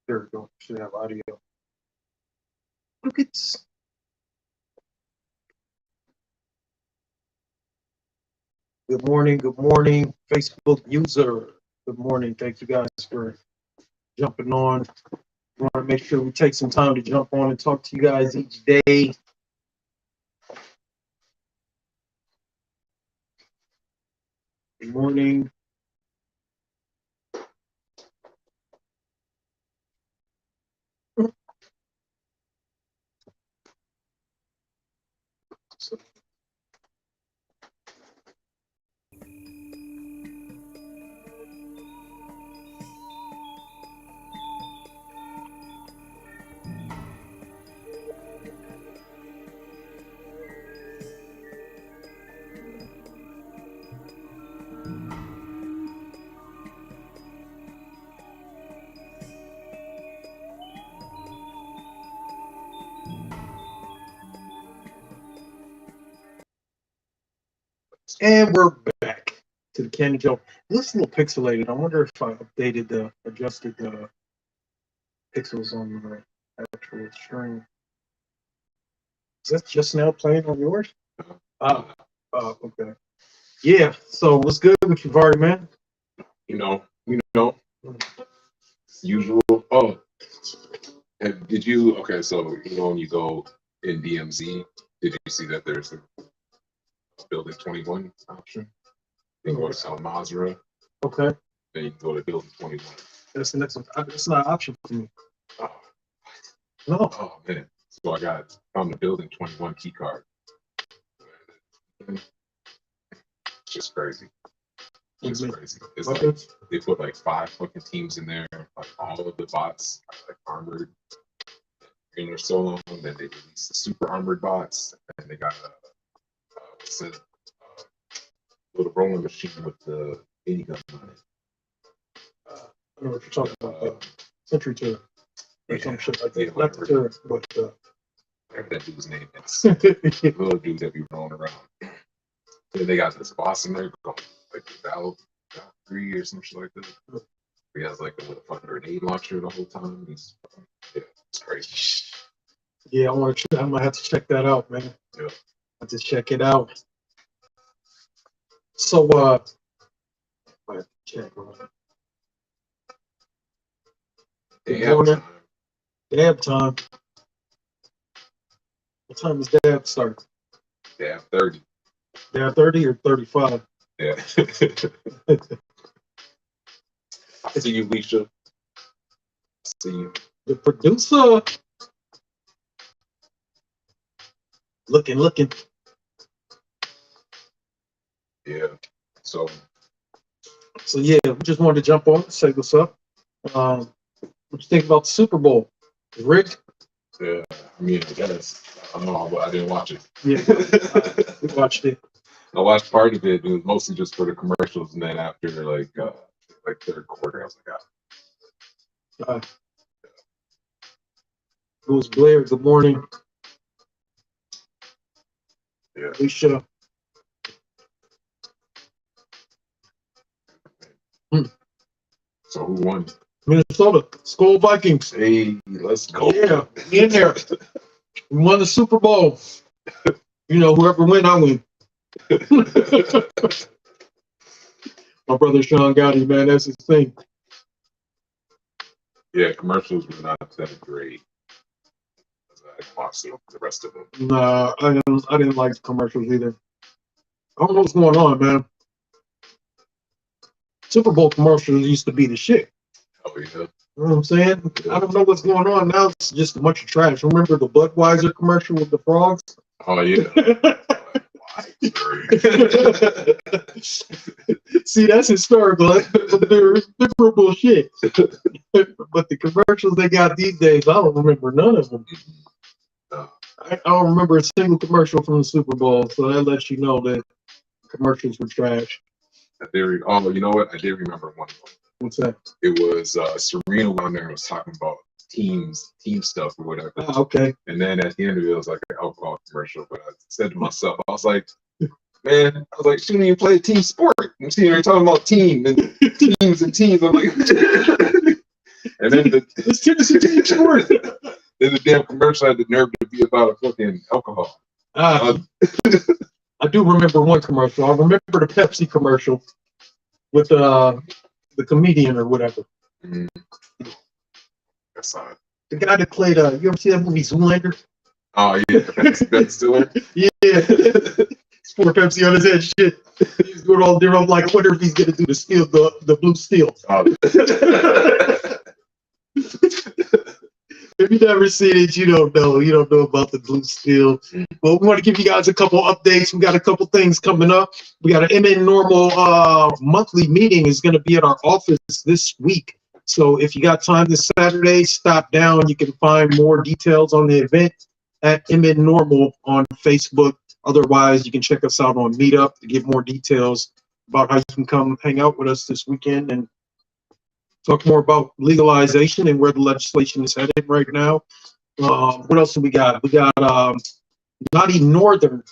There we go. Should have audio. Look, it's. Good morning, Facebook user. Good morning. Thank you guys for jumping on. We want to make sure we take some time to jump on and talk to you guys each day. Good morning. And we're back to the Candy Joe. It looks a little pixelated. I wonder if I adjusted the pixels on the actual stream. Is that just now playing on yours? Okay. Yeah. So what's good with you, Vardy, man? You know, usual. Oh, did you? Okay, so when you go in DMZ, did you see that there's a Building 21 option? You can go to El Mazra. Okay. Then you can go to Building 21. That's the next one. That's not an option for me. Oh, no. Oh man. So I found the Building 21 key card. It's just crazy. It's crazy. It's like they put like 5 fucking teams in there. Like all of the bots are like armored. And they're so long. Then they release the super armored bots, and they got a little rolling machine with the minigun on it. I don't know what you're talking about. Sentry turret. Or some shit like that. Yeah, Not the turret, but whatever that dude's name is. The little dude that be rolling around. Then they got this boss in there going like Val 3 or some shit like that. He has like a little fucking grenade launcher the whole time. It's crazy. Yeah, I'm gonna have to check that out, man. Yeah. I have to check it out. So I have to check. Dab time. What time does dab start? Dab 30. Dab 30 or 35? Yeah. I see you, Leisha. I see you. The producer. Looking. Yeah. So yeah, we just wanted to jump on and say what's up. What you think about the Super Bowl? Rick? Yeah, I mean, I guess. I don't know, but I didn't watch it. Yeah, we watched it. I watched part of it. It was mostly just for the commercials, and then after like third quarter, I was like, It was Blair. Good morning. Yeah. Alicia. So who won? Minnesota. Skol Vikings. Hey, let's go. Yeah, in there. We won the Super Bowl. Whoever win, I win. My brother Sean Gotti, man, that's his thing. Yeah, commercials were not that great. I watched the rest of them. Nah, I didn't like the commercials either. I don't know what's going on, man. Super Bowl commercials used to be the shit. Oh, yeah. You know what I'm saying? I don't know what's going on now. It's just a bunch of trash. Remember the Budweiser commercial with the frogs? Oh, yeah. See, that's historical. They're bullshit. But the commercials they got these days, I don't remember none of them. I don't remember a single commercial from the Super Bowl, so that lets you know that commercials were trash. You know what? I did remember one of them. What's that? It was Serena went on there and was talking about team stuff or whatever. Oh, okay. And then at the end of it, it was like an alcohol commercial. But I said to myself, I was like, shouldn't you play a team sport? I'm sitting here talking about team and teams and teams. I'm like, and And then It's Tennessee to Detroit. then the damn commercial had the nerve to be about a fucking alcohol. I do remember one commercial. I remember the Pepsi commercial with the comedian or whatever. Mm. That's odd. The guy that played you ever see that movie Zoolander? Oh yeah, that's still in. Yeah. Pour Pepsi on his head, shit. He's going all there. I'm like, I wonder if he's gonna do the blue steel. Oh. If you never seen it, you don't know. You don't know about the blue steel. But we want to give you guys a couple updates. We got a couple things coming up. We got an MN Normal monthly meeting is going to be at our office this week. So if you got time this Saturday, stop down. You can find more details on the event at MN Normal on Facebook. Otherwise, you can check us out on Meetup to get more details about how you can come hang out with us this weekend and talk more about legalization and where the legislation is headed right now. What else do we got? We got Naughty Northern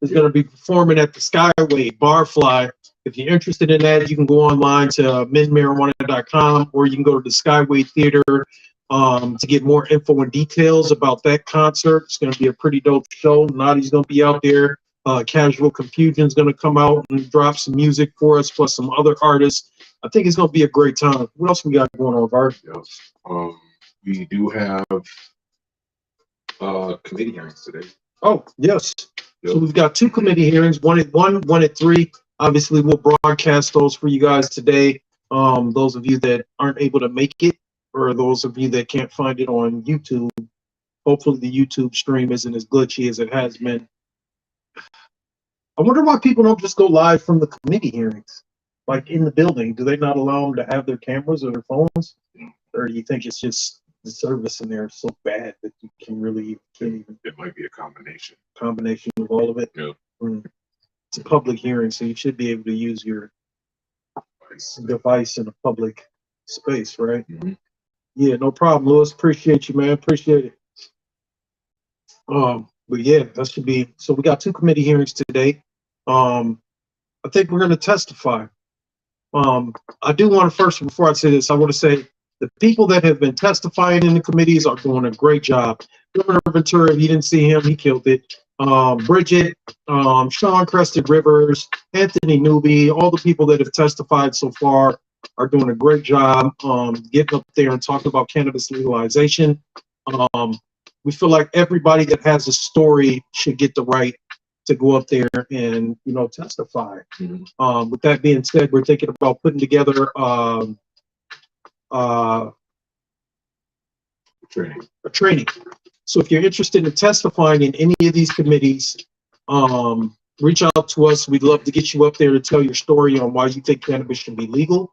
is going to be performing at the Skyway Barfly. If you're interested in that, you can go online to menmarijuana.com or you can go to the Skyway Theater to get more info and details about that concert. It's going to be a pretty dope show. Naughty's going to be out there. Casual Confusion is going to come out and drop some music for us, plus some other artists. I think it's going to be a great time. What else we got going on, Bart? Yes. We do have committee hearings today. Oh, yes. Yep. So we've got two committee hearings, one at 3. Obviously, we'll broadcast those for you guys today. Those of you that aren't able to make it, or those of you that can't find it on YouTube, hopefully the YouTube stream isn't as glitchy as it has been. I wonder why people don't just go live from the committee hearings, like in the building. Do they not allow them to have their cameras or their phones? Or do you think it's just the service in there is so bad that you can't even? It might be a combination Of all of it. Yeah. It's a public hearing, so you should be able to use your device in a public space, right? Mm-hmm. Yeah, no problem, Lewis. Appreciate you, man. Appreciate it. But yeah, that should be. So we got two committee hearings today. I think we're going to testify. I do want to first, before I say this, I want to say the people that have been testifying in the committees are doing a great job. Governor Ventura, if you didn't see him, he killed it. Bridget, Sean Crested Rivers, Anthony Newby, all the people that have testified so far are doing a great job getting up there and talking about cannabis legalization. We feel like everybody that has a story should get the right to go up there and testify. Mm-hmm. With that being said, we're thinking about putting together a training. So if you're interested in testifying in any of these committees, reach out to us. We'd love to get you up there to tell your story on why you think cannabis should be legal.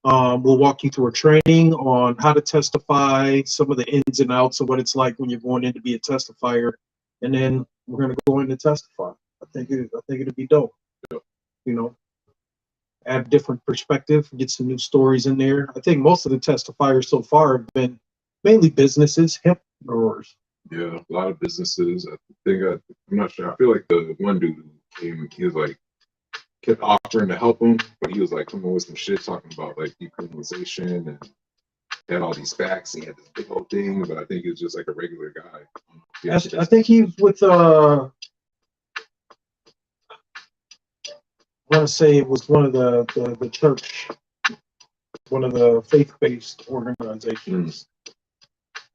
We'll walk you through a training on how to testify, some of the ins and outs of what it's like when you're going in to be a testifier, and then we're going to go in and testify. I think it'd be dope. Yeah. Add a different perspective, get some new stories in there. I think most of the testifiers so far have been mainly businesses, hemp growers. Yeah, a lot of businesses. I think I'm not sure. I feel like the one dude who came, he was like kept offering to help him, but he was like coming with some shit talking about like decriminalization and had all these facts. He had this big old thing, but I think he was just like a regular guy. Yeah, I think he was with I want to say it was one of the church, one of the faith-based organizations.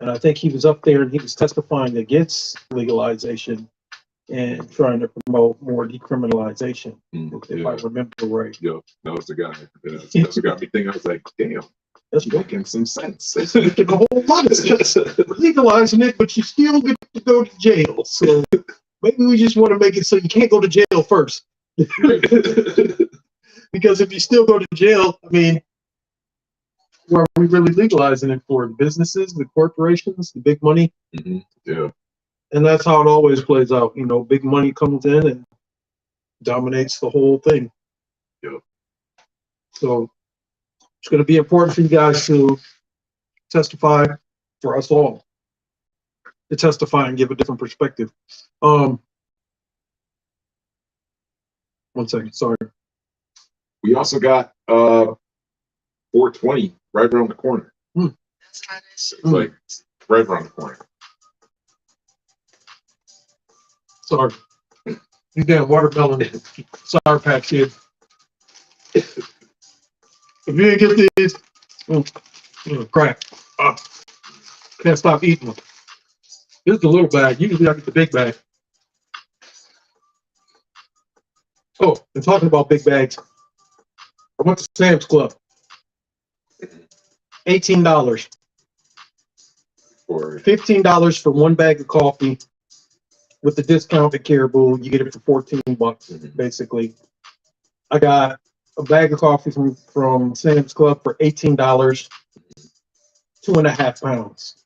And I think he was up there and he was testifying against legalization and trying to promote more decriminalization, if I remember right. Yeah, that was the guy. That's what got me thinking. I was like, damn, that's making some sense. It's making a whole lot of sense. We're legalizing it, but you still get to go to jail. So maybe we just want to make it so you can't go to jail first. Because if you still go to jail, I mean, where are we really legalizing it for? The businesses, the corporations, the big money? Mm-hmm. Yeah. And that's how it always plays out. Big money comes in and dominates the whole thing. Yeah. So it's going to be important for you guys to testify, for us all to testify and give a different perspective. 1 second, sorry. We also got 420 right around the corner. It's like right around the corner. Sorry. You damn watermelon Sour Patch Kid. If you didn't get these, crack. Can't stop eating them. This is the little bag. Usually I get the big bag. Oh, and talking about big bags, I went to Sam's Club. $18. Or $15 for one bag of coffee. With the discount at Caribou, you get it for 14 bucks, basically. I got a bag of coffee from Sam's Club for $18, 2.5 pounds.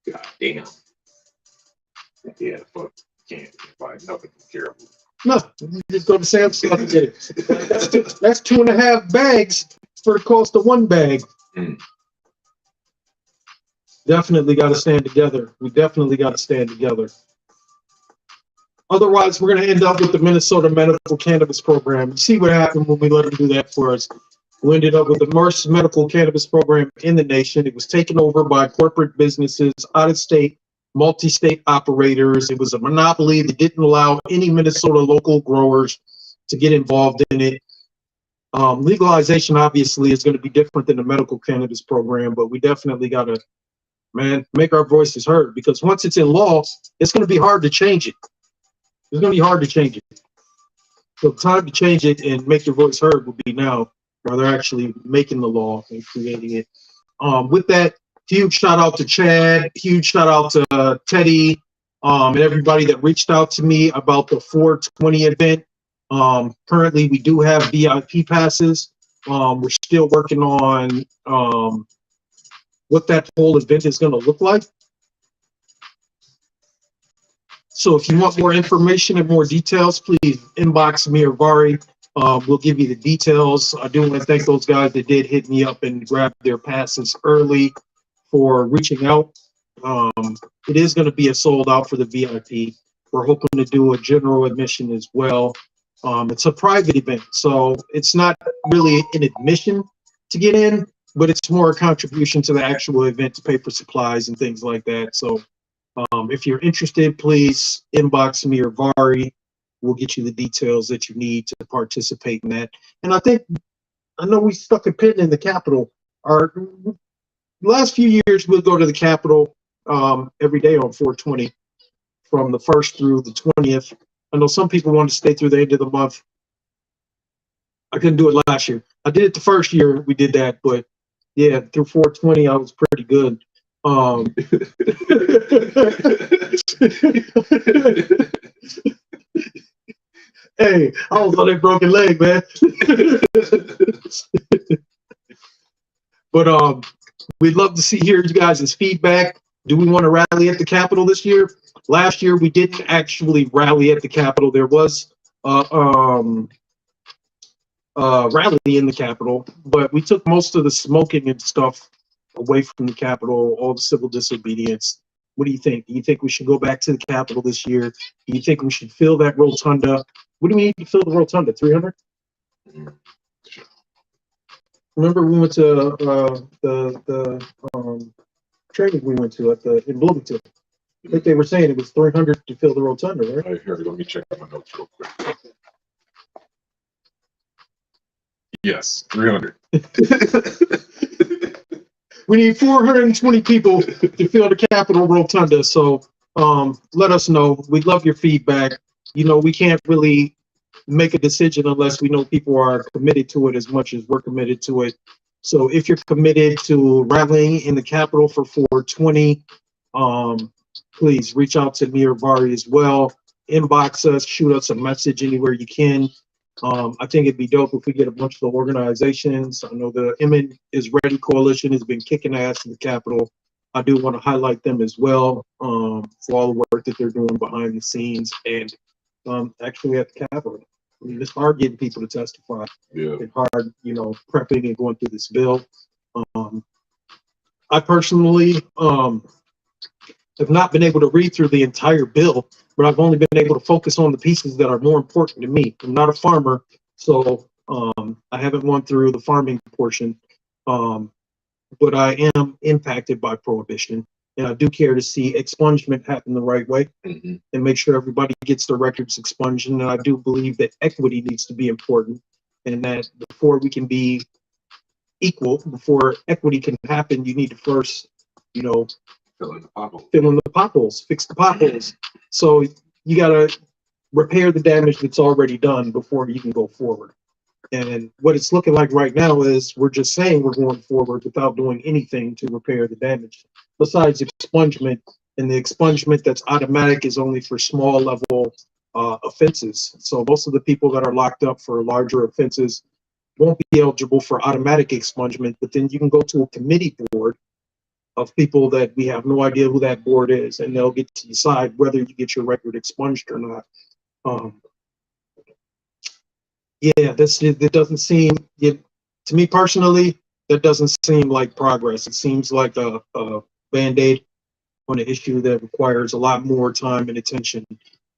God damn. Yeah, fuck. Can't buy nothing from Caribou. No, you just go to Sam's Club and get it. That's 2.5 bags for the cost of one bag. Definitely got to stand together. We definitely got to stand together. Otherwise, we're going to end up with the Minnesota Medical Cannabis Program. You see what happened when we let them do that for us. We ended up with the worst medical cannabis program in the nation. It was taken over by corporate businesses, out-of-state, multi-state operators. It was a monopoly that didn't allow any Minnesota local growers to get involved in it. Legalization, obviously, is going to be different than the medical cannabis program, but we definitely got to, make our voices heard, because once it's in law, it's going to be hard to change it. It's going to be hard to change it. So the time to change it and make your voice heard will be now, while they're actually making the law and creating it. With that, huge shout out to Chad, huge shout out to Teddy, and everybody that reached out to me about the 420 event. Currently, we do have VIP passes. We're still working on what that whole event is going to look like. So if you want more information and more details, please inbox me or Vari. We'll give you the details. I do want to thank those guys that did hit me up and grab their passes early for reaching out. It is going to be a sold out for the VIP. We're hoping to do a general admission as well. It's a private event, so it's not really an admission to get in, but it's more a contribution to the actual event to pay for supplies and things like that. So if you're interested, please inbox me or Vari. We'll get you the details that you need to participate in that. And I know we stuck a pin in the Capitol. Our last few years, we'll go to the Capitol every day on 420 from the 1st through the 20th. I know some people want to stay through the end of the month. I couldn't do it last year. I did it the first year we did that, but yeah, through 420, I was pretty good. Hey, I was on that broken leg, man. But we'd love to hear you guys' feedback. Do we want to rally at the Capitol this year? Last year we didn't actually rally at the Capitol. There was rally in the Capitol, but we took most of the smoking and stuff away from the Capitol, all the civil disobedience. What do you think? Do you think we should go back to the Capitol this year? Do you think we should fill that rotunda? What do we need to fill the rotunda? 300? Remember we went to the training we went to in Bloomington. I think they were saying it was 300 to fill the rotunda, right? Here, let me check my notes real quick. Yes, 300. We need 420 people to fill the Capitol rotunda. So let us know. We'd love your feedback. You know, we can't really make a decision unless we know people are committed to it as much as we're committed to it. So if you're committed to rallying in the Capitol for 420, please reach out to me or Vari as well. Inbox us, shoot us a message anywhere you can. I think it'd be dope if we get a bunch of the organizations. I know the MN is Ready Coalition has been kicking ass in the Capitol. I do want to highlight them as well for all the work that they're doing behind the scenes and actually at the Capitol. I mean, it's hard getting people to testify. Yeah. It's hard, you know, prepping and going through this bill. I personally have not been able to read through the entire bill, but I've only been able to focus on the pieces that are more important to me. I'm not a farmer, so I haven't gone through the farming portion. but I am impacted by prohibition. And I do care to see expungement happen the right way Mhm. and make sure everybody gets their records expunged. And I do believe that equity needs to be important, and that before we can be equal, before equity can happen, you need to first, you know, Fill in the pothole. fill in the potholes, fix the potholes. So you got to repair the damage that's already done before you can go forward. And what it's looking like right now is we're just saying we're going forward without doing anything to repair the damage besides expungement. And the expungement that's automatic is only for small level offenses. So most of the people that are locked up for larger offenses won't be eligible for automatic expungement, but then you can go to a committee board of people that we have no idea who that board is, and they'll get to decide whether you get your record expunged or not. Um, yeah, it doesn't seem, to me personally, that doesn't seem like progress. It seems like a Band-Aid on an issue that requires a lot more time and attention.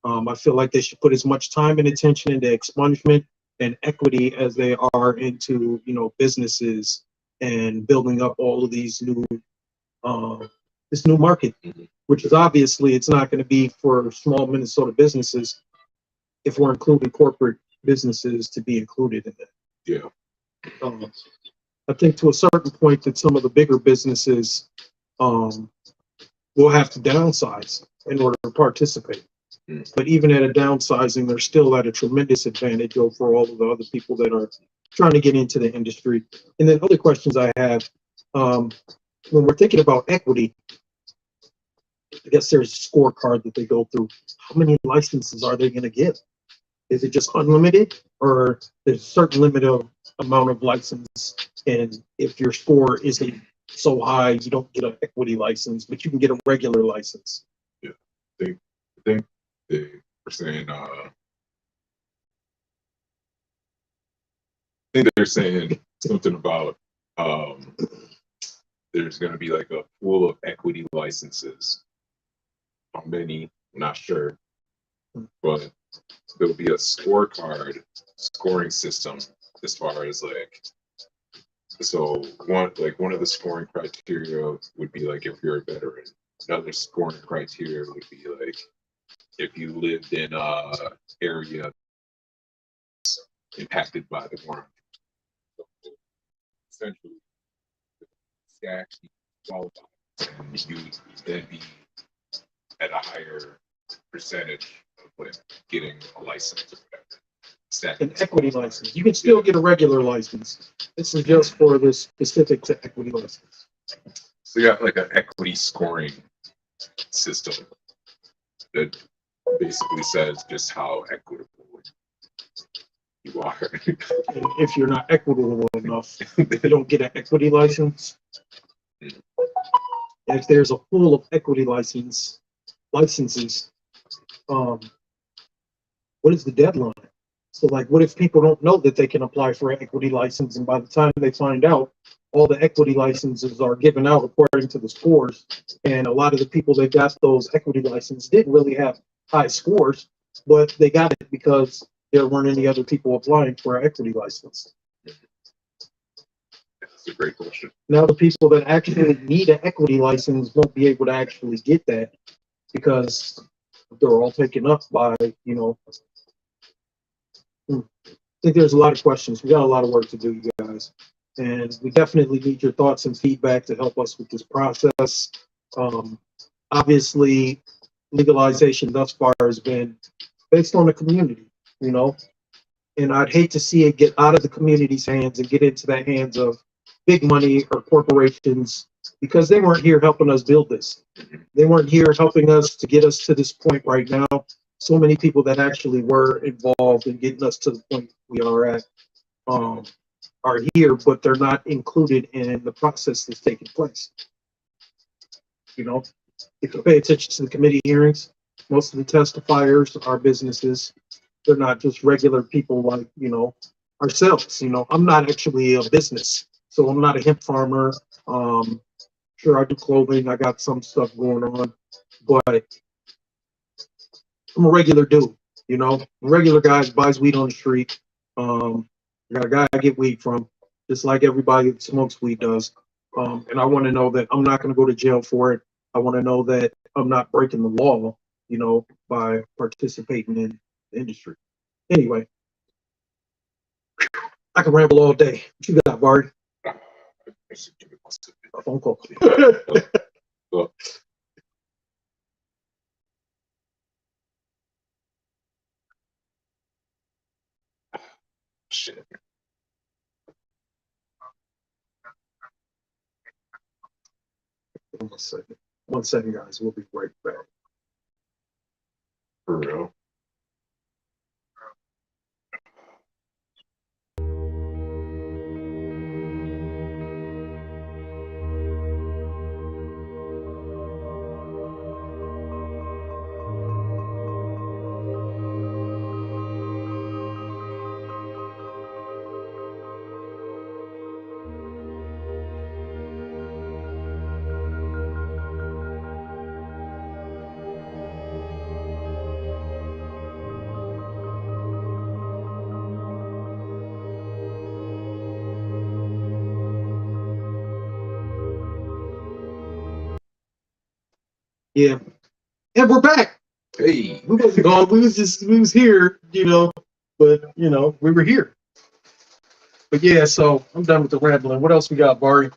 I feel like they should put as much time and attention into expungement and equity as they are into, businesses and building up all of these this new market, which is obviously it's not going to be for small Minnesota businesses if we're including corporate businesses to be included in it. Yeah. I think to a certain point that some of the bigger businesses will have to downsize in order to participate. But even at a downsizing, they're still at a tremendous advantage over all of the other people that are trying to get into the industry. And then other questions I have, when we're thinking about equity, I guess there's a scorecard that they go through. How many licenses are they going to give? Is it just unlimited, or there's a certain limit of amount of license? And if your score isn't so high, you don't get an equity license, but you can get a regular license. Yeah, I think they were saying. I think they're saying something about there's going to be like a pool of equity licenses. How many? I'm not sure, but there'll be a scorecard scoring system as far as so one of the scoring criteria would be like if you're a veteran. Another scoring criteria would be like if you lived in a area impacted by the war. So essentially, you actually qualify, and you then be at a higher percentage of getting a license or whatever. An equity license. You can still get a regular license. This is just for this specific to equity license. So you got like an equity scoring system that basically says just how equitable you are. And if you're not equitable enough, you don't get an equity license. And if there's a pool of equity licenses, what is the deadline? So like, what if people don't know that they can apply for an equity license, and by the time they find out, all the equity licenses are given out according to the scores, and a lot of the people that got those equity licenses didn't really have high scores, but they got it because there weren't any other people applying for an equity license. That's a great question. Now the people that actually need an equity license won't be able to actually get that because they're all taken up by, I think there's a lot of questions. We got a lot of work to do, you guys. And we definitely need your thoughts and feedback to help us with this process. Obviously, legalization thus far has been based on the community, and I'd hate to see it get out of the community's hands and get into the hands of big money or corporations, because they weren't here helping us build this. They weren't here helping us to get us to this point right now. So many people that actually were involved in getting us to the point we are at are here, but they're not included in the process that's taking place. If you pay attention to the committee hearings, most of the testifiers are businesses. They're not just regular people like, ourselves. I'm not actually a business, so I'm not a hemp farmer. Sure, I do clothing. I got some stuff going on, but I'm a regular dude, a regular guy who buys weed on the street. I got a guy I get weed from, just like everybody that smokes weed does. And I want to know that I'm not going to go to jail for it. I want to know that I'm not breaking the law, by participating in the industry. Anyway, I can ramble all day. What you got, Bart? A phone call. Shit. 1 second. 1 second, guys. We'll be right back. For real. Yeah. And we're back. Hey. We wasn't gone. We was here, but we were here. But yeah, so I'm done with the rambling. What else we got, Barry?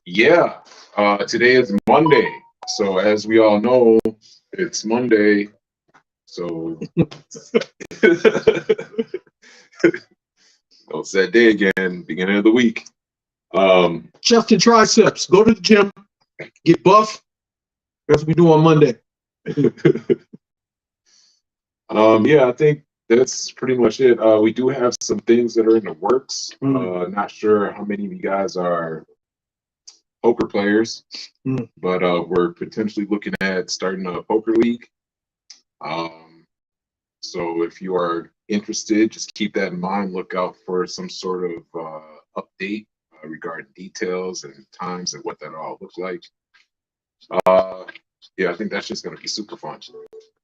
Yeah. Today is Monday. So as we all know, it's Monday. So it's that day again, beginning of the week. Chest and triceps. Go to the gym, get buff. That's what we do on Monday. Yeah, I think that's pretty much it. We do have some things that are in the works. Not sure how many of you guys are poker players, but we're potentially looking at starting a poker league. So if you are interested, just keep that in mind. Look out for some sort of update regarding details and times and what that all looks like. Yeah, I think that's just going to be super fun.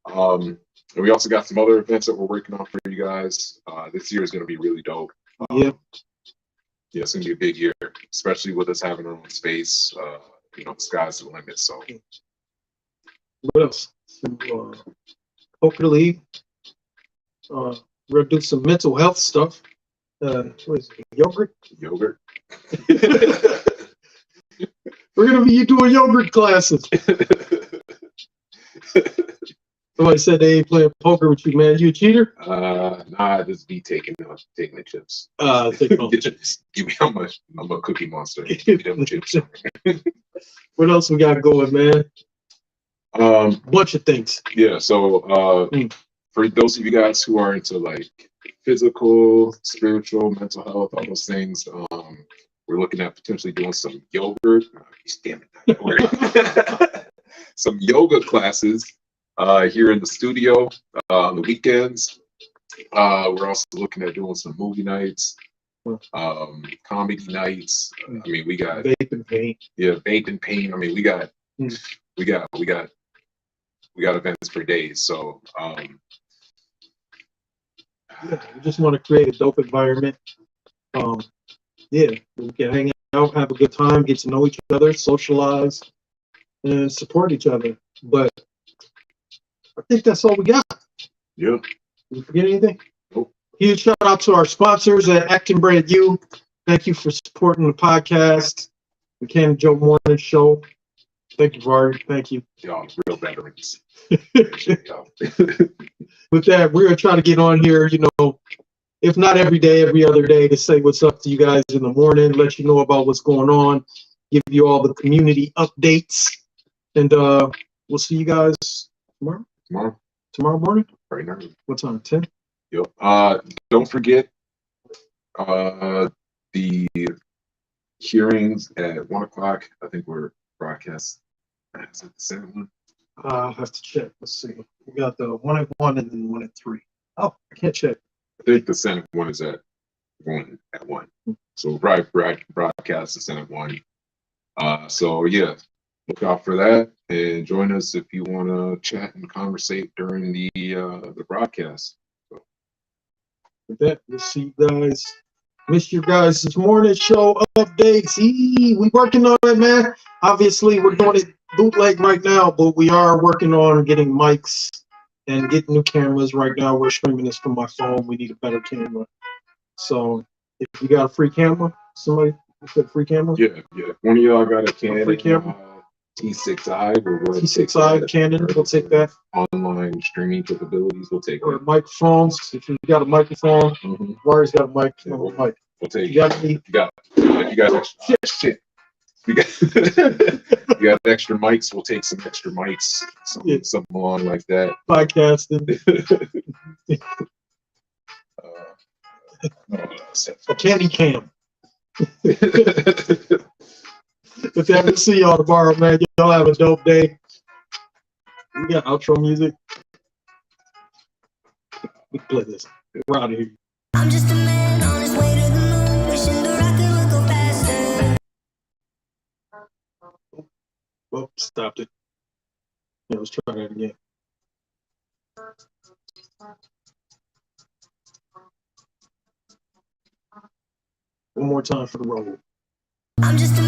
And we also got some other events that we're working on for you guys. This year is going to be really dope. Yeah, it's going to be a big year, especially with us having our own space. The sky's the limit. So, what else? Some, poker league. We're gonna do some mental health stuff. What is it? Yogurt. We're gonna be doing yogurt classes. Somebody said they ain't playing poker with you, man. You a cheater? Nah, I just be taking the chips. Give me I'm a cookie monster. Give me them chips. What else we got going, man? Bunch of things. Yeah, so for those of you guys who are into like physical, spiritual, mental health, all those things, we're looking at potentially doing some yogurt. Damn it, some yoga classes here in the studio on the weekends. We're also looking at doing some movie nights, comedy nights. I mean, we got vape and paint. Yeah, vape and paint. I mean, we got events for days. So we just want to create a dope environment. We can hang out, have a good time, get to know each other, socialize, and support each other. But I think that's all we got. Yeah. Did we forget anything? Nope. Huge shout out to our sponsors at Acton Brand U. Thank you for supporting the podcast, the Ken and Joe Morning Show. Thank you, Vardy. Thank you. Y'all real veterans. With that, we're gonna try to get on here, if not every day, every other day, to say what's up to you guys in the morning, let you know about what's going on, give you all the community updates, and we'll see you guys tomorrow. Tomorrow morning. Right now. What time? 10. Yep. Don't forget the hearings at 1 o'clock. I think we're broadcast. Is it the same one? I'll have to check. Let's see. We got the 1 at 1 and then 1 at 3. Oh, I can't check. I think the Senate one is at 1 at 1. So right broadcast the Senate one. So yeah, look out for that and join us if you want to chat and conversate during the broadcast. So. with that, we'll see you guys. Missed you guys this morning show updates. We working on it, man. Obviously, we're doing it bootleg right now, but we are working on getting mics and getting new cameras right now. We're streaming this from my phone. We need a better camera. So if you got a free camera, somebody said free camera? Yeah. One of y'all got a Canon free camera? T6i. T6i Canon, we'll take that. Online streaming capabilities, we'll take Or it. microphones. If you got a microphone, Warrior's got a mic. Yeah, Mic. we'll take You got any? if you got extra shit. You got extra mics, we'll take some extra mics, something along like that. Podcasting. A candy cam. But then we'll see y'all tomorrow, man. Y'all have a dope day. We got outro music. We can play this. We're out of here. I'm just a man on his way to the moon, wishing the rocket would go faster. Well, stopped it. Yeah, let's try that again. One more time for the roll. I'm just a